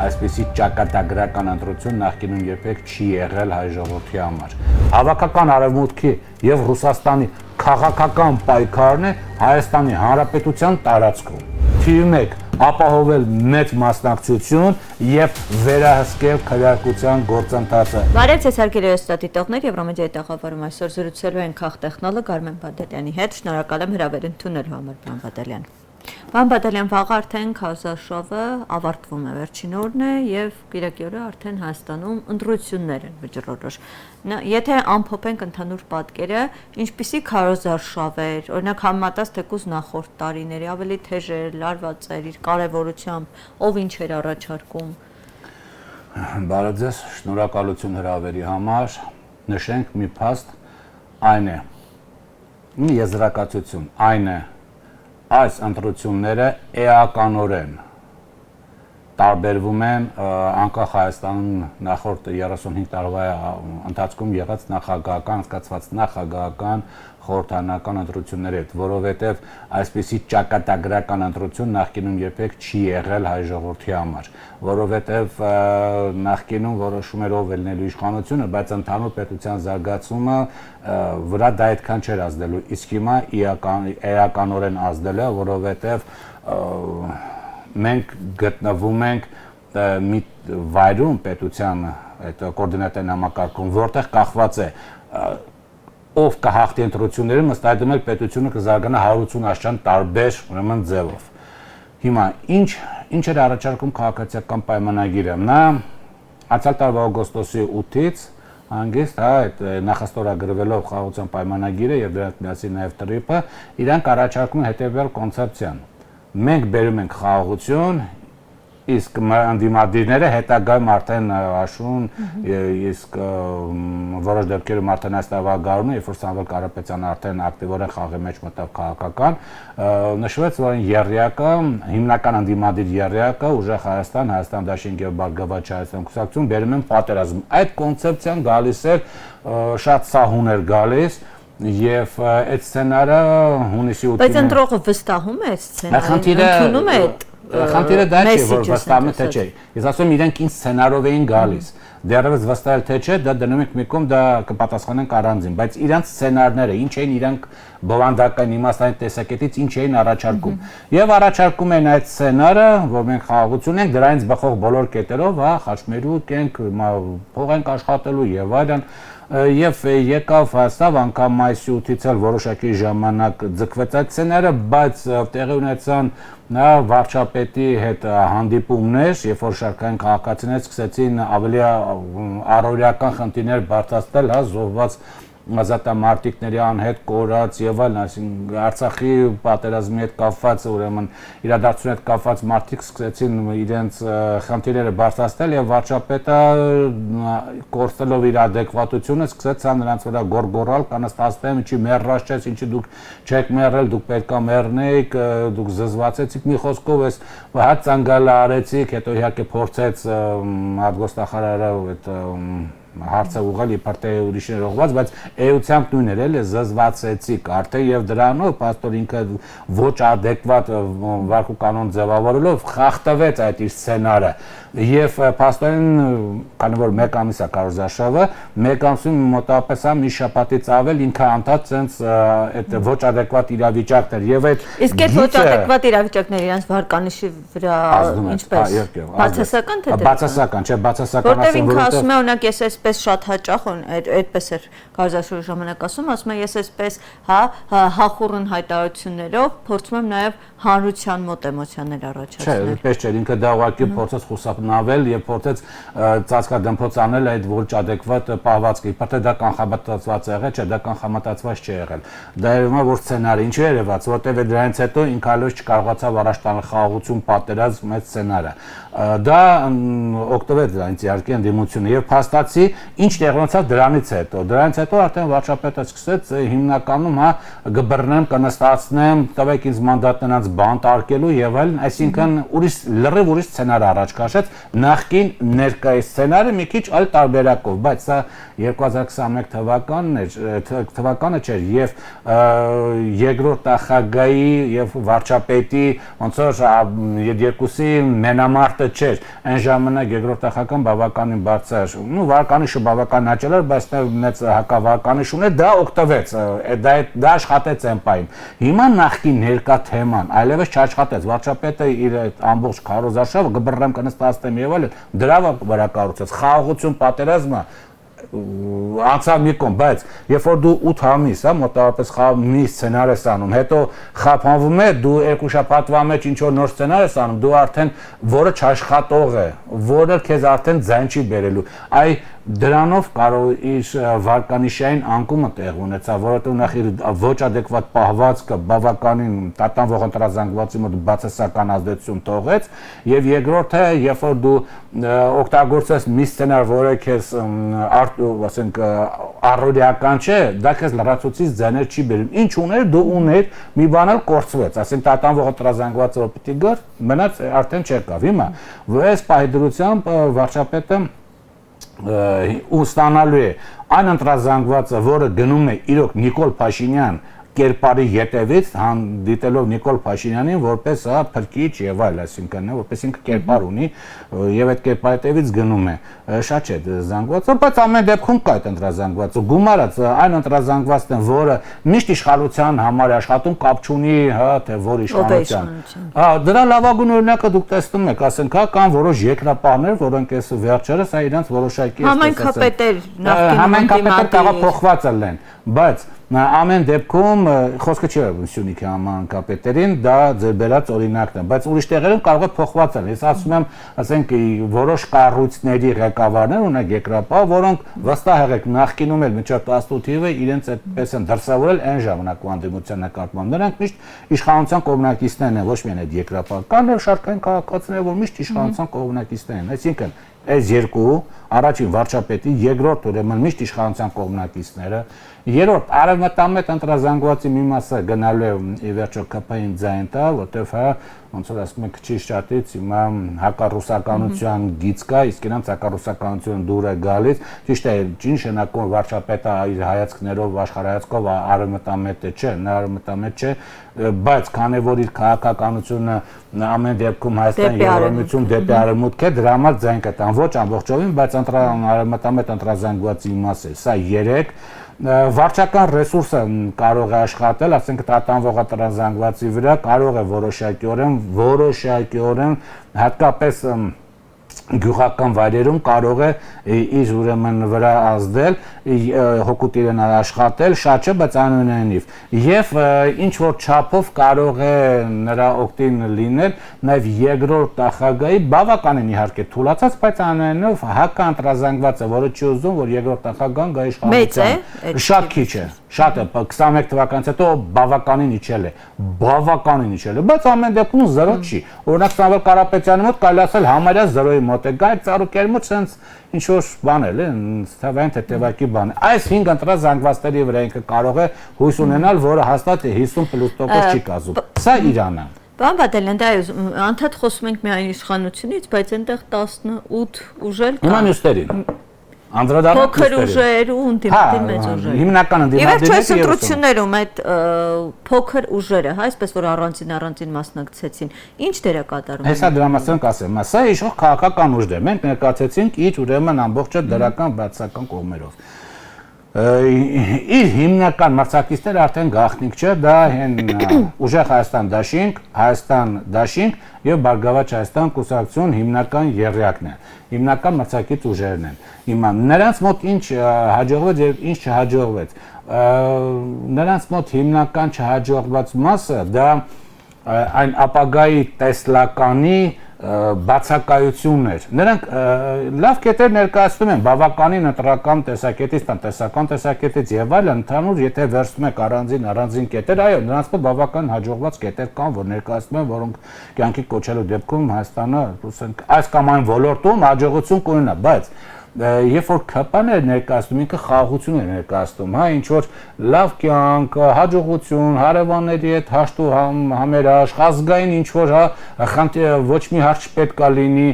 այսպիսի ճակատագրական ընտրություն նախկինում երբեք չի եղել հայ ժողովրդի համար։ Հավաքական արևմուտքի եւ Ռուսաստանի քաղաքական պայքարն է Հայաստանի Հանրապետության տարածքում։ Թիվ 1 ապահովել մեծ մասնակցություն եւ վերահսկել քվեարկության գործընթացը։ Բարև ձեզ հարգելի ստատիտողներ, Եվրոմեդիայի տաղավարում այսօր զրուցելու ենք քաղտեխնոլոգ Արմեն Բադալյանի հետ։ Շնորհակալ եմ հրավեր ընդունելու համար, պարոն Բադալյան։ Պարոն Բադալյան, վաղ արդեն քարոզարշավը ավարտվում է, վերջին օրն է եւ կիրակի օրը արդեն Հայաստանում ընտրություններ են վճռորոշ։ Եթե ամփոփենք ընդհանուր պատկերը, ինչպիսի քարոզարշավեր, օրինակ համեմատած թեկուզ նախորդ տարիների, ավելի թեժ էր, լարված էր իր կարևորությամբ, ով ինչ էր առաջարկում։ Բարև ձեզ, շնորհակալություն հրավերի համար։ Նշենք մի փաստ, այն է, մի եզրակացություն, այն է, այս ընտրությունները էականորեն տարբերվում են անկախ Հայաստանում նախորդ 35 տարվա ընթացքում եղած նախագահական, անցկացված նախագահական խորհրդարանական ընտրությունների հետ, որովհետև այսպիսի ճակատագրական ընտրություն նախկինում երբեք չի եղել հայ ժողովրդի համար, որովհետև նախկինում որոշում էր ով ելնելու իշխանությունը, բայց ընդհանուր պետության զարգացումը վրա դա այդքան չէր ազդելու, իսկ հիմա էականորեն ազդել է, որովհետև մենք գտնվում ենք մի վայրում պետության այդ կոորդինատային համակարգում, որտեղ կախված է ով կհաղթի ընտրությունները, ըստ այդմ էլ պետությունը կզարգանա 180 աշճան տարբեր ուրեմն ձևով։ Հիմա ինչ էր առաջարկում քաղաքացիական պայմանագիրը։ Նա անցյալ տարվա օգոստոսի 8-ից հանգիստ այդ նախաստորագրվելով խաղաղության պայմանագիրը եւ դրանց միասին նաեւ տրիպը, իրանք առաջարկում են հետեւյալ կոնցեպցիան։ Մենք բերում ենք խաղաղություն, իսկ անդիմադիրները հետագայում արդեն հաշվում, իսկ որոշ դեպքերում արդեն այս տարվա գարունը, երբ որ Սամվել Կարապետյանը արդեն ակտիվորեն խաղի մեջ մտավ քաղաքական, նշվեց, որ եռյակը, հիմնական անդիմադիր եռյակը, ուժեղ Հայաստան, Հայաստան դաշինք եւ Բարգավաճ Հայաստան կուսակցություն բերում են պատերազմ։ Այդ կոնցեպցիան գալիս էր շատ սահուն էր գալիս Եվ այդ սցենարը հունիսի 8-ին Բայց ընտրողը վստահում է այդ սցենարին, ընդունում է այդ խնդիրը դա չէ, որ վստահում է թե չէ։ Ես ասում եմ իրենք ինչ սցենարով էին գալիս։ Դեռևս վստահել թե չէ, դա դնում ենք մի կողմ, դա կպատասխանենք առանձին, բայց իրանք սցենարները, ինչ էին իրանք բովանդակային իմաստային տեսակետից ինչ էին առաջարկում։ Եվ առաջարկում են այդ սցենարը, որ մենք խաղաղություն ենք, դրանից բխող բոլոր կետերով, հա, խաչմերուկ ենք, փող ենք աշխատելու եւ այլն։ Եվ եկավ հասավ անգամ մայիսի 8-ից էլ որոշակի ժամանակ ձգվեց այդ սցենարը, բայց տեղի ունեցան նա վարչապետի հետ հանդիպումներ, երբ որ շարքային քաղաքացիներ սկսեցին ավելի առօրյական խնդիրներ բարձրացնել, հա, զոհված ազատամարտիկների անհետ կորած եւ այլն, այսինքն Արցախի պատերազմի հետ կապված, ուրեմն իրադարձությունների հետ կապված մարդիկ սկսեցին իրենց խնդիրները բարձրացնել եւ վարչապետը կորցնելով իր adekvatությունը սկսեց նրանց վրա գորգորալ, կանստացնեմ, ինչի մեռած չես, ինչի դուք չեք մեռել, դուք պետքա մեռնեիք, դուք զզվացեցիք, մի խոսքով էս հա ցանգալը արեցիք, հետո իհարկե փորձեց արտգործնախարարը այդ հարցը ուղղել իբր թե ուրիշներ ուղղված, բայց էությամբ նույնն էր, էլի զզվացեցիք արդեն եւ դրանով պաստոր ինքը ոչ adekvat վարքու կանոն ձևավորելով խախտվեց այդ իր սցենարը եւ պաստորին քանի որ 1 ամիս է կարոզարշավը 1 ամսում մոտավորապես մի շաբաթից ավել ինքը անդադ sense այդ ոչ adekvat իրավիճակներ եւ այդ իսկ այդ ոչ adekvat իրավիճակները իրանց վարկանիշի վրա ինչպես բացասական թե բացասական, չէ, բացասական ասեմ, որովհետեւ ինքը ասում է օրինակ ես այսպես շատ հաճախ այդպես էր կարոզարշավի ժամանակ ասում եմ ես այսպես հա հախուռն հայտարարություններով փորձում եմ նաեւ հանրության մոտ էմոցիաներ առաջացնել։ Չէ, այդպես չէ, ինքը դա ուղղակի փորձեց խուսափնավել եւ փորձեց ծածկադմփոց անել այդ ոչ adekvat պահվածքը։ Իբր թե դա կանխամտածված է եղել, չէ, դա կանխամտածված չի եղել։ Դա երևում է որ սցենարը ինչու է երևաց, որտեւ դրանից հետո ինքը այլոց չկարողացավ առաջ տանել խաղաղություն պատերազմ այդ սցենարը։ Դա օգտվեց դրանից իհարկե ընդդիմությունը եւ փաստացի ինչ տեղի ունեցավ դրանից հետո արդեն վարչապետը սկսեց հիմնականում գբռնեմ, կնստացնեմ, տվեք ինձ մանդատ նրանց բան տարկելու եւ այլն, այսինքն լրիվ ուրիշ սցենար առաջ քաշեց, նախկին ներկայիս սցենարը մի քիչ այլ տարբերակով, բայց սա 2021 թվականը չէր եւ երկրորդ նախագահի եւ վարչապետի ոնց որ երկուսի մենամարտը չէր, այն ժամանակ երկրորդ նախագահան բավականին բարձր, վարկանիշը բավական աճել էր, բայց մեծ հակավարկանիշ ուներ, դա օգտվեց, դա աշխատեց այն պահին։ Հիմա նախկին ներկա թեման այլևս չաշխատեց, վարչապետը իր ամբողջ քարոզարշավը գբռնեմ կնստացնեմ եւ այլն, դրա վրա կառուցեց, խաղաղություն, պատերազմը անցավ մի կողմ, բայց երբ որ դու 8 ամիս, մոտավորապես մի սցենար ես անում, հետո խափանվում է, դու երկու շաբաթվա մեջ ինչ որ նոր սցենար ես անում, դու արդեն որը չաշխատող է, որը քեզ արդեն ձայն չի բերելու, այ դրանով կարող իր վարկանիշային անկումը տեղ ունեցավ, որովհետև նախ իր ոչ adekvat պահվածքը բավականին տատանվող ընտրազանգվածի մոտ բացասական ազդեցություն թողեց, եւ երկրորդը, երբ որ դու օգտագործես մի սցենար, որը քեզ ասենք առօրեական չէ, դա քեզ լրացուցիչ ձայներ չի բերում։ Ինչ ուներ, դու ուներ, մի բան էլ կորցվեց, ասենք տատանվող ընտրազանգվածը որ պիտի գար, մնաց արդեն չեկավ։ Հիմա այս պահի դրությամբ վարչապետը ու ստանալու է այն ընտրազանգվածը, որը գնում է իրոք Նիկոլ Փաշինյան կերպարի ետևից, դիտելով Նիկոլ Փաշինյանին որպես փրկիչ եւ այլ, այսինքն որպես ինքը կերպար ունի եւ այդ կերպարի ետևից գնում է։ Շատ չէ զանգվածը, բայց ամեն դեպքում կա այդ ընտրազանգվածը։ Գումարած այն ընտրազանգվածն է, որը միշտ իշխանության համար աշխատում, կապ չունի, թե որ իշխանության։ Դրա լավագույն օրինակը դուք տեսնում եք, ասենք, կան որոշ երկրապահներ, որոնք այս վերջերս իրենց որոշակի համայնքապետեր համայնքապետեր կարող փոխված են, բայց ամեն դեպքում խոսքը չի Սյունիքի համայնքապետերին, դա ձեր բերած օրինակն է, բայց ուրիշ տեղերում կարող է փոխված լինել։ Ես ասում եմ, ասենք որոշ կառույցների ղեկավարներ ունեն երկրապահ, որոնք վստահ եղեք նախկինում էլ մինչև 18 թիվը իրենց այդպես են դրսևորել այն ժամանակվա անդիմության նկատմամբ։ Նրանք միշտ իշխանության կողմնակիցներն են, ոչ միայն այդ երկրապահ, կան շարքային քաղաքացիներ, որ միշտ իշխանության կողմնակիցներ են, այսինքն այս երկու առաջին վարչապետի, երկրորդ ուրեմն միշտ իշխանության կողմնակիցները, երրորդ արևմտամետ ընտրազանգվածի մի մասը գնալու է ի վերջո ԿՊ-ին ձայն տա, որտեվ ոնց որ ասում եք քիչ շատից հիմա հակառուսականության գիծ կա, իսկ իրանց հակառուսականությունը դուր է գալիս, ճիշտ է, ինչ շնակում վարչապետը իր հայացքներով, աշխարհայացքով արևմտամետ չէ, նա արևմտամետ չէ, բայց քանի որ իր քաղաքականությունը ամեն դեպքում Հայաստանի Եվրոմիություն դեպի արևմուտք է, դրա համար ձայն կտան, ոչ ամբողջովին, բայց արևմտամետ ընտրազանգվածի մասը, սա 3 վարչական ռեսուրսը կարող է աշխատել, ասենք տատանվող ընտրազանգվածի վրա կարող է որոշակիորեն հատկապես գյուղական վայրերում կարող է իր ուրեմն վրա ազդել, հոգուտ իրեն աշխատել, շատ չէ, բայց այնուամենայնիվ եւ ինչ որ չափով կարող է նրա օգտին լինել նաեւ երկրորդ նախագահի բավականին իհարկե թուլացած, բայց այնուամենայնիվ հակաընտրազանգվածը, որը չի ուզում, որ երկրորդ նախագահան գա իշխանության, շատ քիչ է, շատ է, 21 թվականից հետո բավականին իջել է, բայց ամեն դեպքում 0 չի։ Օրինակ Սամվել Կարապետյանի մոտ կարելի ասել համարյա 0-ի մոտ է, Գայր Ծառուկյանի մոտ sense ինչ որ բան է, թվային թեթևակի բան է։ Այս 5 ընտրազանգվածների վրա ինքը կարող է հույս ունենալ, որը հաստատ 50% չի կազմում։ Սա Իրանը։ Պարոն Բադալյան, դա անդադ խոսում ենք միայն իշխանությունից, բայց այնտեղ 18 ուժեր կան։ Հիմա մյուսներին անդրադառնալու փոքր ուժեր ու ինտիմատիվ մեծ ուժեր։ Հիմնական ընդդիմադիրները ընտրություններում այդ փոքր ուժերը, այսպես որ առանձին մասնակցեցին, ինչ դեր է կատարում։ Հեսա դրա մասին կասեմ, սա իշխող քաղաքական ուժ է։ Մենք ներկայացեցինք իր ուրեմն ամբողջը դրական բացական կողմերով։ Իր հիմնական մրցակիցները արդեն գաղտնիք չէ, դա ուժեղ Հայաստան դաշինք եւ Բարգավաճ Հայաստան կուսակցություն հիմնական եռյակն է, հիմնական մրցակից ուժերն են։ Հիմա նրանց մոտ ինչ հաջողվեց եւ ինչ չհաջողվեց։ Նրանց մոտ հիմնական չհաջողված մասը դա այն ապագայի տեսլականի բացակայությունն էր։ Նրանք լավ կետեր ներկայացնում են բավականին ընտրական տեսակետից, տնտեսական տեսակետից եւ այլն, ընդհանուր եթե վերցնում եք առանձին կետեր, այո, նրանց մոտ բավական հաջողված կետեր կան, որ ներկայացնում են, որոնք կյանքի կոչելու դեպքում Հայաստանը, այս կամ այն ոլորտում հաջողություն կունենա, բայց երբ որ ԿՊ-ն էր ներկայացնում, ինքը խաղաղություն էր ներկայացնում, հա, ինչ որ լավ կյանք, հաջողություն, հարևանների հետ հաշտ ու համերաշխ, ազգային ինչ որ, հա, ոչ մի հարց չպետք է լինի,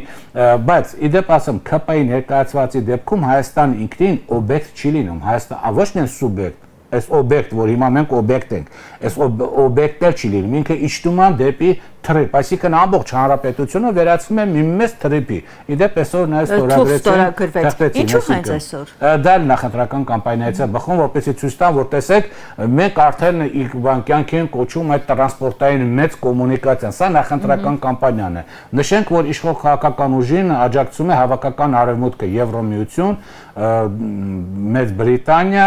բայց իդեպ ասեմ, ԿՊ-ի ներկայացվածի դեպքում Հայաստան ինքնին օբյեկտ չի լինում, Հայաստան ոչ միայն սուբյեկտ, այս օբյեկտ, որ հիմա մենք օբյեկտ ենք, այս օբյեկտներ չի լինում, ինքը իջնում է դեպի թրիպ, այսինքն ամբողջ հանրապետությունը վերածվում է մի մեծ թրիպի։ Իդեպ այսօր նայած ստորագրեցին։ Ինչու հենց այսօր։ Դա էլ նախընտրական կամպանիայից է բխում, որպեսզի ցույց տան, որ տեսեք, մենք արդեն կյանքի ենք կոչում այդ տրանսպորտային մեծ կոմունիկացիան, սա նախընտրական կամպանիան է։ Նշենք, որ իշխող քաղաքական ուժին աջակցում է հավաքական արևմուտքը, Եվրոմիություն, Մեծ Բրիտանիա,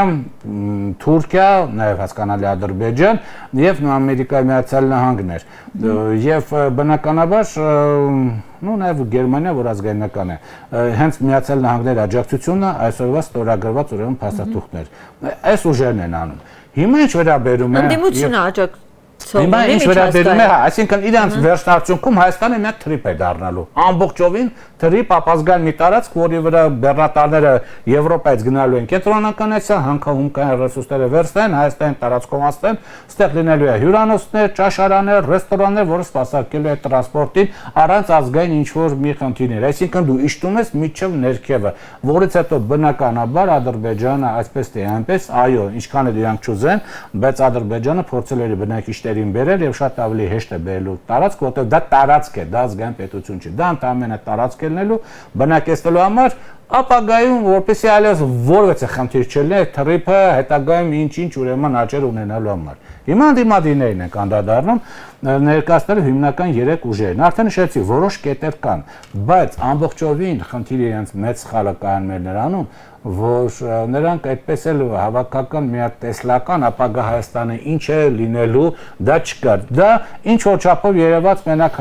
Թուրքիա, նաև հասկանալի Ադրբեջան եւ Ամերիկայի Միացյալ Նահանգներ։ Եվ բնականաբար նաև Գերմանիա, որ ազգայնական է, հենց Միացյալ Նահանգների աջակցությունը այսօրվա ստորագրված ուրեմն փաստաթուղթներ։ Այս ուժերն են անում։ Հիմա ինչ վերաբերում է ընդդիմությունը աջակցություն Հիմա ինչ վերաբերում է, այսինքն իրանց վերջնարդյունքում Հայաստանը մի հատ թրիպ է դառնալու։ Ամբողջովին թրիպ ապազգային մի տարածք, որի վրա բեռնատարները Եվրոպայից գնալու են Կենտրոնական Ասիա, հանքահումքային ռեսուրսները վերցնեն, Հայաստանի տարածքում ասեն, ստեղ լինելու է հյուրանոցներ, ճաշարաններ, ռեստորաններ, որը սպասարկելու է տրանսպորտին առանց ազգային ինչ-որ մի խնդիրներ։ Այսինքն դու իջնում ես միջև ներքևը, որից հետո բնականաբար Ադրբեջանը այսպես թե այնպես, այո, ինչքան էլ իրանք չուզեն, բայց Ադրբեջանը փորձել է բնակիչներին բերել եւ շատ ավելի հեշտ է բերելու տարածք, որտեղ դա տարածք է, դա ազգային պետություն չի, դա ընդամենը տարածք է լինելու բնակեցնելու համար, ապագայում որպեսզի այլևս որևէ խնդիր չլինի, թրիփը հետագայում ինչ-ինչ ուրեմն աճեր ունենալու համար։ Հիմա դիմադիներին ենք անդրադառնում ներկայացնելու հիմնական 3 ուժերն։ Արդեն նշեցի, որոշ կետեր կան, բայց ամբողջովին խնդիրը իրենց մեծ սխալը կան մեր նրանում, որ նրանք այդպես էլ հավաքական մի հատ տեսլական ապագա Հայաստանը ինչ է լինելու, դա չկար։ Դա ինչ որ չափով երևաց մենակ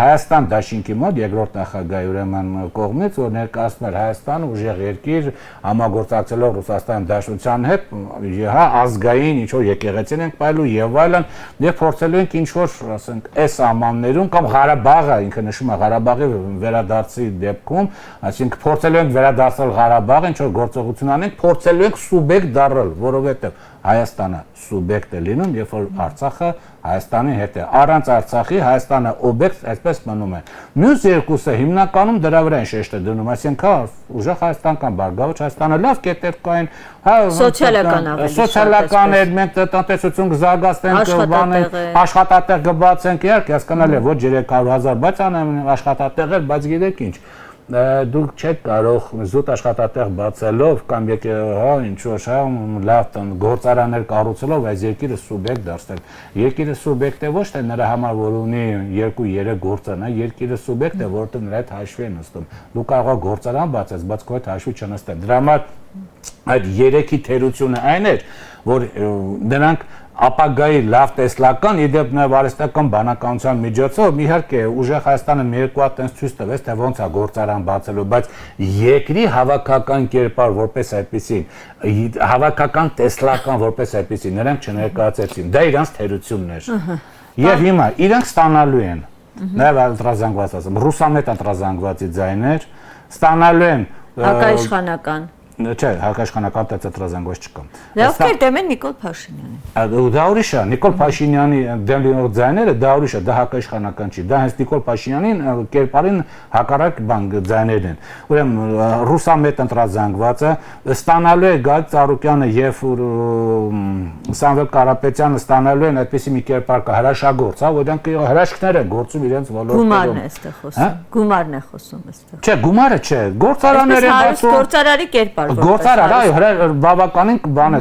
Հայաստան դաշինքի մոտ երկրորդ նախագահի ուրեմն կողմից, որ ներկայացնում էր Հայաստանը ուժեղ երկիր համագործակցելով Ռուսաստանի Դաշնության հետ, հա, ազգային ինչ որ եկեղեցին ենք պայելու եւ այլն, եւ փորձելու ենք ինչ որ, ասենք, այս ամաններում կամ Ղարաբաղը, ինքը նշում է Ղարաբաղի վերադարձի դեպքում, այսինքն փորձելու ենք վերադարձնել Ղարաբաղը, ինչ որ գործողություն անենք, փորձելու ենք սուբյեկտ դառնալ, որովհետեւ Հայաստանը սուբյեկտ է լինում, երբ որ Արցախը Հայաստանի հետ է։ Առանց Արցախի Հայաստանը օբյեկտ այսպես մնում է։ Մյուս երկուսը հիմնականում դրա վրա են շեշտը դնում, այսինքն ուժեղ Հայաստան կամ Բարգավաճ Հայաստանը լավ կետեր կային, հա, սոցիալական էր, մենք տնտեսություն կզարգացնենք, բանենք, աշխատատեղ կբացենք, իհարկե հասկանալի է, ոչ 300,000, բայց աշխատատեղեր, բայց գիտեք ինչ, դուք չեք կարող զուտ աշխատատեղ բացելով կամ հա ինչ որ լավ գործարաններ կառուցելով այս երկիրը սուբյեկտ դարձնել։ Երկիրը սուբյեկտ է ոչ թե նրա համար, որ ունի 2-3 գործարան, երկիրը սուբյեկտ է, որտեղ նրա հետ հաշվի է նստում։ Դու կարող ես գործարան բացես, բայց քո հետ հաշվի չնստեն։ Դրա համար այդ 3-ի թերությունը այն էր, որ նրանք ապագայի լավ տեսլական, իդեպ նաև արհեստական բանականության միջոցով իհարկե ուժեղ Հայաստանը մի երկու հատ տենց ցույց տվեց, թե ոնց է գործարան բացելու, բայց երկրի հավաքական կերպար որպես այդպեսին, հավաքական տեսլական որպես այդպեսին նրանք չներկայացեցին։ Դա իրանց թերությունն էր։ Եվ հիմա իրանք ստանալու են, նաև ընտրազանգված ասեմ, ռուսամետ ընտրազանգվածի ձայներ, ստանալու են հակաիշխանական Չէ, հակաիշխանական տետրազանգված չկա։ Դա ովքեր դեմ են Նիկոլ Փաշինյանի։ Դա ուրիշ է, Նիկոլ Փաշինյանի դեմ լինող ձայները դա ուրիշ է, դա հակաիշխանական չի։ Դա հենց Նիկոլ Փաշինյանին կերպարին հակառակ բան ձայներն են։ Ուրեմն ռուսամետ ընտրազանգվածը ստանալու է Գագիկ Ծառուկյանը եւ Սամվել Կարապետյանը ստանալու են այդպեսի մի կերպար կա հրաշագործ, հա, որոնք հրաշքներ են գործում իրենց ոլորտներում։ Գումարն է այստեղ խոսում։ Գումարն է խոսում այստեղ։ Չէ, գումարը չէ, գործարաններ են բացում։ Գործարարի կերպար Գործարար, այո, բավականին բան է,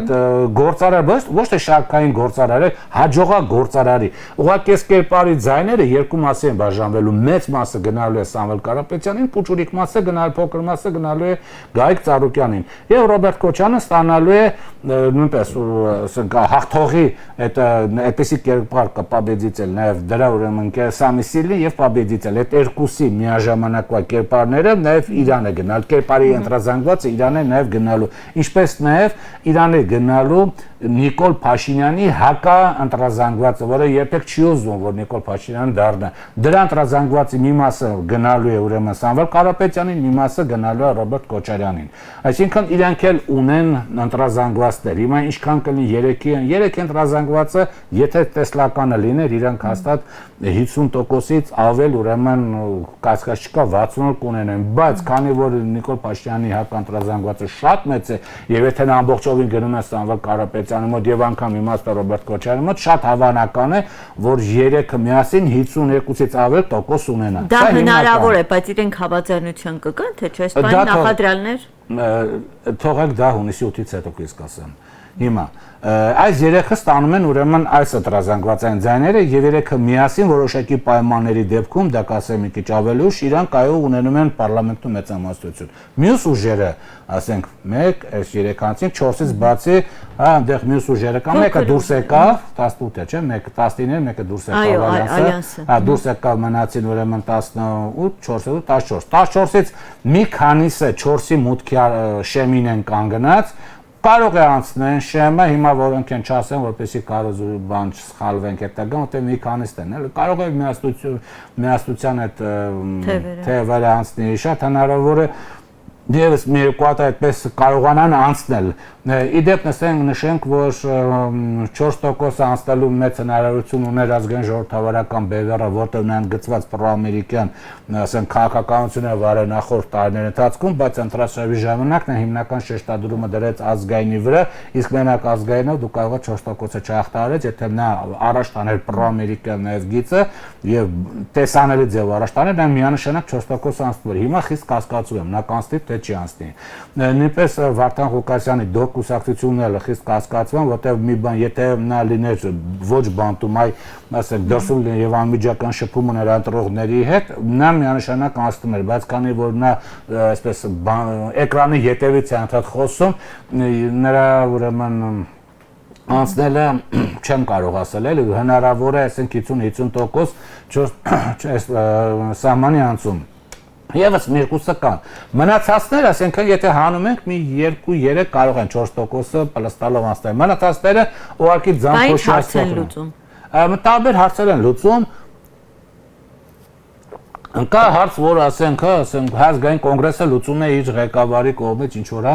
գործարար, ոչ թե շարքային գործարար է, հաջողակ գործարարի։ Ուղղակի այս կերպարի ձայները երկու մասի են բաժանվելու, մեծ մասը գնալու է Սամվել Կարապետյանին, փոքրիկ մասը գնալու, փոքր մասը գնալու է Գագիկ Ծառուկյանին։ Եվ Ռոբերտ Քոչյանը ստանալու է նույնպես ասենք հաղթողի այդպեսի կերպար կա Պաբեդիցել, նաև դրա ուրեմն Սամիսիլի եւ Պաբեդիցել, այդ երկուսի միաժամանակվա կերպարները նաև Իրան է գնալ, կերպարի ընտրազանգվածը Իրան է նաև գնալու, ինչպես նաև Իրանի գնալու Նիկոլ Փաշինյանի հակա ընտրազանգվածը, որը երբեք չի ուզում, որ Նիկոլ Փաշինյանը դառնա։ Դրա ընտրազանգվածի մի մասը գնալու է ուրեմն Սամվել Կարապետյանին, մի մասը գնալու է Ռոբերտ Քոչարյանին։ Այսինքն իրանք էլ ունեն ընտրազանգվածներ։ Հիմա ինչքան կլինի 3 ընտրազանգվածը, եթե տեսլականը լիներ, իրանք հաստատ 50%-ից ավել ուրեմն կասկած չկա 60 կունենեն, բայց քանի որ Նիկոլ Փաշինյանի հակա ընտրազանգվածը շատ մեծ է, եւ եթե նա ամբողջովին գնում է Սամվել Կարապետյանի մոտ եւ անգամ իմաստը Ռոբերտ Քոչարյանի մոտ, շատ հավանական է, որ 3-ը միասին 52-ից ավել տոկոս ունենան։ Դա հնարավոր է, բայց իրենք հավասարություն կգան, թե չէ, սպայն նախադրյալներ։ Թողեք դա հունիսի 8-ից հետո կիսկասեմ։ Հիմա այս 3-ը ստանում են ուրեմն այս ընտրազանգվածային ձայները եւ 3-ը միասին որոշակի պայմանների դեպքում, դա կասեմ մի քիչ ավելի ուշ, իրանք կայով ունենում են պարլամենտում մեծամասնություն։ Մյուս ուժերը, ասենք 1, այս 3-ից 4-ից բացի, այնտեղ մյուս ուժերը կան, մեկը դուրս եկավ, 18 է, չէ՞, մեկը 19, մեկը դուրս եկավ Ալյանսը, դուրս եկավ մնացին ուրեմն 18, 4-ը 14։ 14-ից մի քանիսը 4-ի մուտքի շեմին են կանգնած, կարող է անցնեն շեմը, հիմա որոնք են չասեն, որպեսզի կարոզու բան չսխալվենք հետագան, որտեղ մի քանիստ են, կարող է միասնության այդ թևերը անցնի, շատ հնարավոր է Եվս մի երկու հատ այդպես կարողանան անցնել։ Իդեպ նշենք, որ 4% անցնելու մեծ հնարավորություն ուներ ազգային ժողովրդավարական բևեռը, որտեղ նրան գծված պրոամերիկյան, ասենք, քաղաքականությունը վարել նախորդ տարիների ընթացքում, բայց ընտրաշավի ժամանակ նա հիմնական շեշտադրումը դրեց ազգայինի վրա, իսկ մենակ ազգայինով դու կարող ես 4%-ը չհաղթահարես, եթե նա առաջ տաներ պրոամերիկյան նաև գիծը եւ տեսանելի ձև առաջ տաներ, նա միանշանակ 4% անցնում էր։ Հիմա խիստ կասկածում եմ, նա կանցնի թե չի անցնի։ Նույնպես Վարդան Ղուկասյանի դոկ կուսակցությունն էլ խիստ կասկածվում, որտեղ մի բան, եթե նա լիներ ոչ բանտում, այ ասենք դրսում լիներ եւ անմիջական շփում ուներ ընտրողների հետ, նա միանշանակ անցնում էր, բայց քանի որ նա այսպես էկրանի ետևից է անդադ խոսում, նրա ուրեմն անցնելը չեմ կարող ասել, էլի հնարավոր է, ասենք 50-50% սահմանի անցում։ Եվս մերկուսը կան։ Մնացածները, ասենք, եթե հանում ենք, մի 2-3 կարող են 4%-ը պլստալով անցնել։ Մնացածները ուղղակի ձանփոշիացող են։ Տարբեր հարցեր են լուծում։ Կա հարց, որ ասենք, Ազգային կոնգրեսը լուծում է իր ղեկավարի կողմից ինչ որ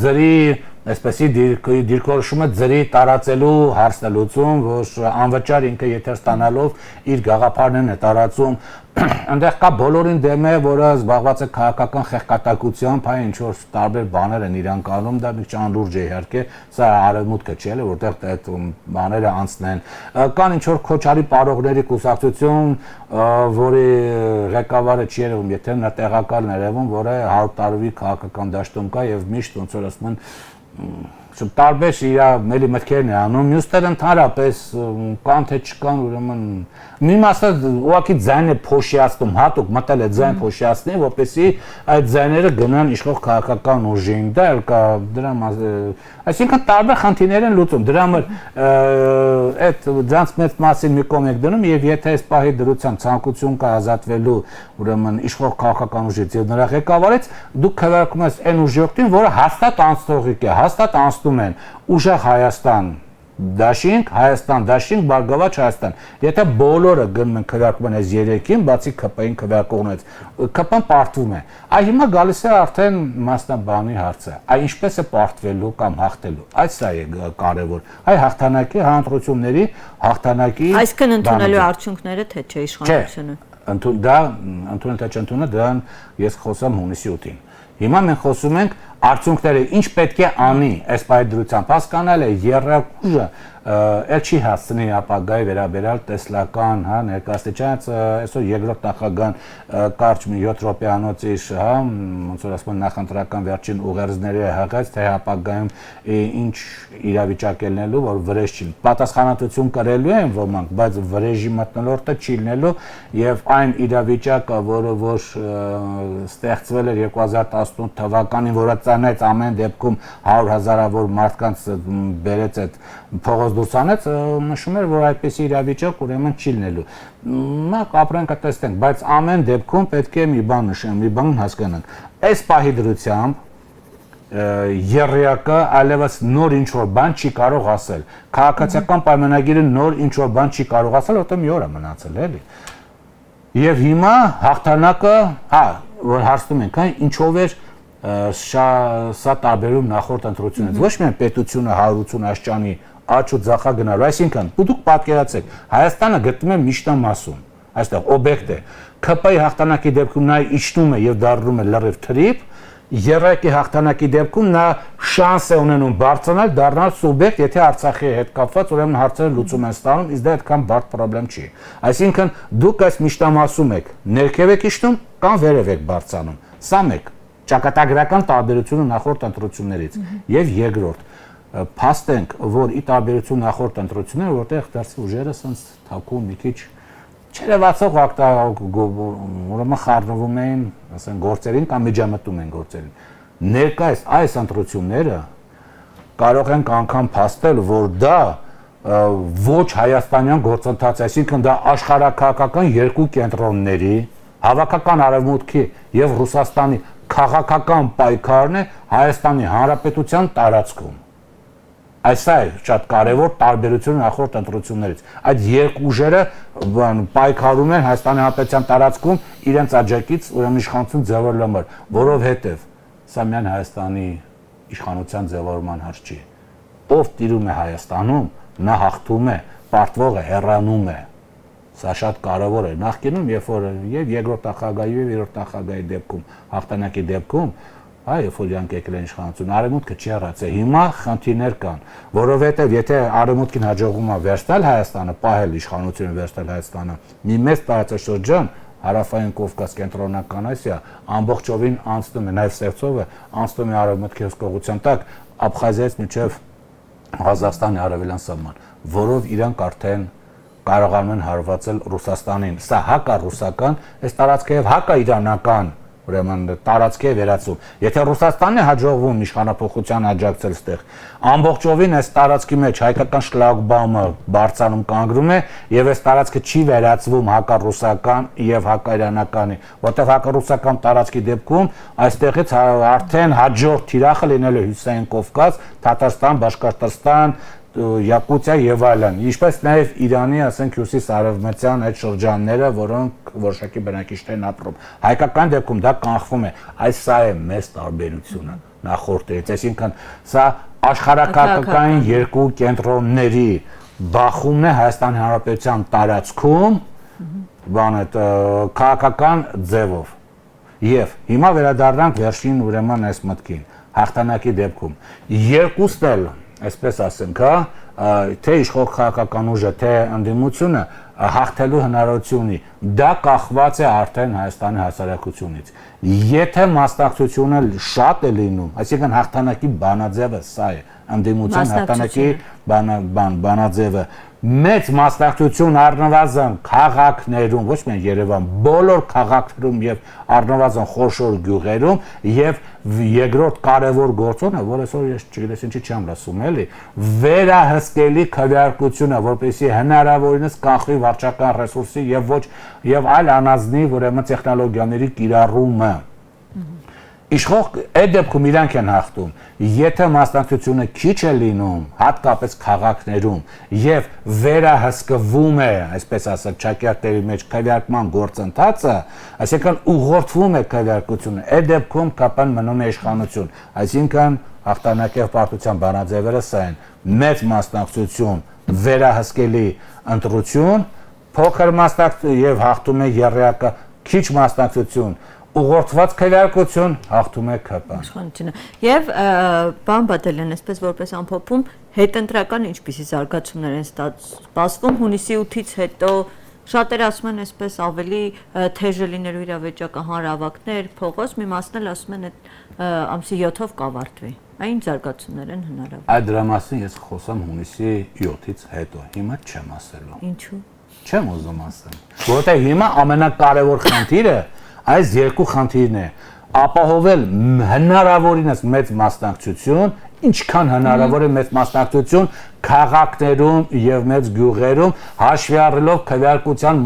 ձրի այսպեսի դիրքորոշումը ձրի տարածելու հարցն է լուծում, որ անվճար ինքը եթե ստանալով իր գաղափարներն է տարածում, այնտեղ կա բոլորին դեմ է, որը զբաղված է քաղաքական խեղկատակությամբ, հայ ինչ որ տարբեր բաներ են իրանք անում, դա մի քիչ անլուրջ է իհարկե, սա արևմուտքը չէ, էլի որտեղ այդ բաները անցնեն։ Կան ինչ որ Քոչարի պարողների կուսակցություն, որի ղեկավարը չի երևում, եթե նա տեղակալն է երևում, որը 100 տարվա քաղաքական դաշտում կա եւ միշտ ոնց որ ասում են տարբեր իր մելի մտքերն է անում, մյուսները ընդհանրապես կան թե չկան, ուրեմն մի մասը ուղղակի ձայնը փոշիացնում, հատուկ մտել է ձայն փոշիացնի, որպեսզի այդ ձայները գնան իշխող քաղաքական ուժին, դա էլ կա դրա այսինքն տարբեր խնդիրներ են լուծում, դրա համար այդ դրանց մեծ մասին մի կողմ եք դնում եւ եթե այս պահի դրությամբ ցանկություն կա ազատվելու ուրեմն իշխող քաղաքական ուժից եւ նրա ղեկավարից, դուք քվեարկում ես այն ուժերին, որը հաստատ անցնողիկ է, հաստատ անցնում են ուժեղ Հայաստան Դաշինք, Հայաստան Դաշինք, Բարգավաճ Հայաստան։ Եթե բոլորը գնում են քվեարկում են այս 3-ին, բացի ԿՊ-ին քվեարկողներից, ԿՊ-ն պարտվում է։ Այ հիմա գալիս է արդեն մասնաբանի հարցը։ Այ ինչպես է պարտվելու կամ հաղթելու։ Այդ սա է կարևոր։ Այ հաղթանակի հանրությունների հաղթանակի Այսինքն ընդունելու արդյունքները թե չէ իշխանությունը։ Դա ընդունել թե չընդունել, դրան ես խոսամ հունիսի 8-ին։ Հիմա մենք խոսում ենք արդյունքները ինչ պետք է անի այս պայդրությամբ հասկանալ է երրակուժը էլ չի հասցնի ապագայի վերաբերյալ տեսլական, հա, ներկայացնիչած այսօր երկրորդ նախագահան կարճ մի 7 րոպեանոց իր, հա, ոնց որ ասում են նախընտրական վերջին ուղերձների հղած, թե ապագայում ինչ իրավիճակ է լինելու, որ վրեժ չի։ Պատասխանատվություն կրելու են ոմանք, բայց վրեժի մթնոլորտը չի լինելու եւ այն իրավիճակը, որը որ ստեղծվել էր 2018 թվականին, որը ծանեց ամեն դեպքում 100,000-ավոր մարդկանց բերեց այդ փողոց դուրս անեց, նշում էր, որ այդպիսի իրավիճակ ուրեմն չի լինելու։ Մենք ապրենք տեսնենք, բայց ամեն դեպքում պետք է մի բան նշենք, մի բան հասկանանք։ Այս պահի դրությամբ երրյակը այլևս նոր ինչ-որ բան չի կարող ասել։ Քաղաքացիական պայմանագիրը նոր ինչ-որ բան չի կարող ասել, որտեղ մի օր է մնացել, էլի։ Եվ հիմա հաղթանակը, որ հարցնում ենք, ինչով էր սա տարբերում նախորդ ընտրությունից։ Ոչ միայն պետությունը 180 աշճանի աճ ու ձախա գնալու, այսինքն դուք պատկերացեք, Հայաստանը գտնվում է միջնամասում, այստեղ օբյեկտ է։ ԿՊ-ի հաղթանակի դեպքում նա իջնում է եւ դառնում է լրիվ թրիփ, երրակի հաղթանակի դեպքում նա շանս է ունենում բարձրանալ, դառնալ սուբյեկտ, եթե Արցախի հետ կապված ուրեմն հարցերը լուծում են ստանում, իսկ դա այդքան բարդ խնդրեմ չի։ Այսինքն դուք այս միջնամասում եք, ներքև եք իջնում կամ վերև եք բարձրանում։ Սա մեկ ճակատագրական տարբերությունը նախորդ ընտրություններից։ Եվ երկրորդ, փաստենք, որ ի տարբերություն նախորդ ընտրությունները, որտեղ դարձի ուժերը սենց թակում մի քիչ չերևացող ուրեմն խառնվում էին, ասեն, գործերին կամ միջամտում են գործերին։ Ներկայիս այս ընտրությունները կարող ենք անգամ փաստել, որ դա ոչ հայաստանյան գործընթաց, այսինքն դա աշխարհակահաղական երկու կենտրոնների, հավաքական արևմուտքի եւ Ռուսաստանի քաղաքական պայքարն է Հայաստանի Հանրապետության տարածքում։ Այս է շատ կարևոր տարբերությունը նախորդ ընտրություններից։ Այդ երկու ուժերը պայքարում են Հայաստանի Հանրապետության տարածքում իրենց աջակից ուրեմն իշխանություն ձևավորելու համար, որովհետև սա միայն Հայաստանի իշխանության ձևավորման հարց չի։ Ով տիրում է Հայաստանում, նա հաղթում է, պարտվողը հեռանում է։ Սա շատ կարևոր է։ Նախկինում, երբ որ եւ երկրորդ նախագահի եւ երրորդ նախագահի դեպքում, հաղթանակի դեպքում երբ որ իրանք եկել են իշխանություն, արևմուտքը չի հեռացել։ Հիմա խնդիրներ կան, որովհետև եթե արևմուտքին հաջողվում է վերցնել Հայաստանը, պահել իշխանությունը, վերցնել Հայաստանը, մի մեծ տարածաշրջան, հարավային Կովկաս, կենտրոնական Ասիա, ամբողջովին անցնում է, նաև Սևծովը անցնում է արևմուտքի հսկողության տակ, Աբխազիայից մինչև Ղազախստանի արևելյան սահման, որով իրանք արդեն կարողանում են հարվածել Ռուսաստանին։ Սա հակառուսական, այս տարածքը եւ հակաիրանական ուրեմն տարածքի է վերածում։ Եթե Ռուսաստանն է հաջողվում իշխանապողության աջակցել ստեղ, ամբողջովին այս տարածքի մեջ հայկական շլագբաումը բարձրանում կանգնում է եւ այս տարածքը չի վերածվում հակառուսական եւ հակաիրանականի, որտեղ հակառուսական տարածքի դեպքում այստեղից արդեն հաջորդ թիրախը լինելու Հյուսիսային Կովկաս, Թաթարստան, Բաշկորտոստան, Յակուտիա եւ այլն, ինչպես նաեւ Իրանի, ասենք, հյուսիս-արևմտյան այդ շրջանները, որոնք որոշակի բնակիչներ են ապրում։ Հայկական դեպքում դա կանխվում է, այս սա է մեծ տարբերությունը նախորդից, այսինքն սա աշխարհակահաղական երկու կենտրոնների բախումն է Հայաստանի Հանրապետության տարածքում, քաղաքական ձևով։ Եվ հիմա վերադառնանք վերջին ուրեմն այս մտքին, հաղթանակի դեպքում։ Երկուսն էլ, այսպես ասենք, թե իշխող քաղաքական ուժը, թե ընդդիմությունը հաղթելու հնարավորություն ունի, դա կախված է արդեն Հայաստանի հասարակությունից։ Եթե մասնակցությունը շատ է լինում, այսինքն հաղթանակի բանաձևը սա է, ընդդիմության հաղթանակի բանաձևը, մեծ մասնակցություն առնվազն քաղաքներում, ոչ միայն Երևան, բոլոր քաղաքներում եւ առնվազն խոշոր գյուղերում եւ երկրորդ կարևոր գործոնը, որ այսօր ես չգիտես ինչի չեմ լսում, էլի, վերահսկելի քվեարկությունը, որպեսզի հնարավորինս կանխվի վարչական ռեսուրսի եւ ոչ եւ այլ անազնի ուրեմն տեխնոլոգիաների կիրառումը։ Իշխող այդ դեպքում իրանք են հաղթում, եթե մասնակցությունը քիչ է լինում, հատկապես քաղաքներում, եւ վերահսկվում է, այսպես ասած, ճակատների մեջ քվեարկման գործընթացը, այսինքն ուղղորդվում է քվեարկությունը, այդ դեպքում ԿՊ-ն մնում է իշխանություն, այսինքն հաղթանակի եւ պարտության բանաձևերը սա են՝ մեծ մասնակցություն, վերահսկելի ընտրություն, փոքր մասնակցություն եւ հաղթում է երրյակը, քիչ մասնակցություն, ուղղորդված քվեարկություն, հաղթում է ԿՊ-ն։ Եվ պարոն Բադալյան, այսպես որպես ամփոփում, հետընտրական ինչպիսի զարգացումներ են սպասվում հունիսի 8-ից հետո, շատերը ասում են այսպես ավելի թեժ լինելու իրավիճակը, հանրահավաքներ, փողոց, մի մասն էլ ասում են ամսի 7-ով կավարտվի։ Այն զարգացումներ են հնարավոր։ Այդ դրա մասին ես խոսամ հունիսի 7-ից հետո, հիմա չեմ ասելու։ Ինչու՞։ Չեմ ուզում ասեմ, որովհետեւ հիմա ամենակարևոր խնդիրը այս երկու խնդիրն է՝ ապահովել հնարավորինս մեծ մասնակցություն, ինչքան հնարավոր է մեծ մասնակցություն քաղաքներում եւ մեծ գյուղերում հաշվի առնելով քվեարկության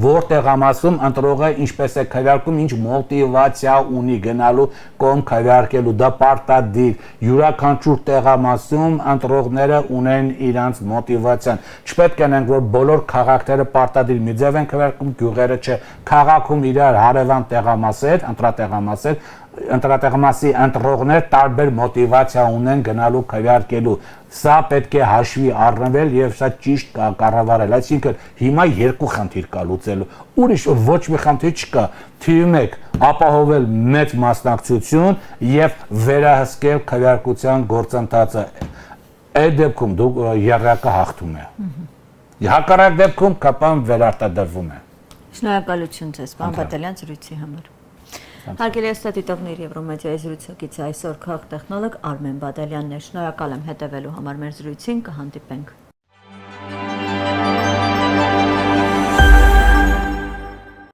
որտեղամասում ընտրողը ինչպես է քվեարկում, ինչ մոտիվացիա ունի գնալու կողմ քվեարկելու, դա պարտադիր յուրաքանչյուր տեղամասում ընտրողները ունեն իրանց մոտիվացիան։ Չպետք է նենք, որ բոլոր քաղաքները պարտադիր մի ձև են քվեարկում, գյուղերը չէ, քաղաքում իրար հարևան տեղամասեր, ընտրատեղամասի ընտրողներ տարբեր մոտիվացիա ունեն գնալու քվեարկելու։ Սա պետք է հաշվի առնվել եւ սա ճիշտ կառավարել։ Այսինքն հիմա երկու խնդիր կա լուծելու։ Ուրիշ ոչ մի խնդիր չկա։ Թիվ 1 ապահովել մեծ մասնակցություն եւ վերահսկել քվեարկության գործընթացը։ Այդ դեպքում դու երրակը հաղթում է։ Հակառակ դեպքում կապան վերարտադրվում է։ Շնորհակալություն ձեզ, պարոն Բադալյան, զրույցի համար։ Հարգելի ստատիտողներ, Եվրոմեդիայի զրուցակիցը այսօր քաղաքտեխնոլոգ Արմեն Բադալյանն է։ Շնորհակալ եմ հետևելու համար մեր զրույցին, կհանդիպենք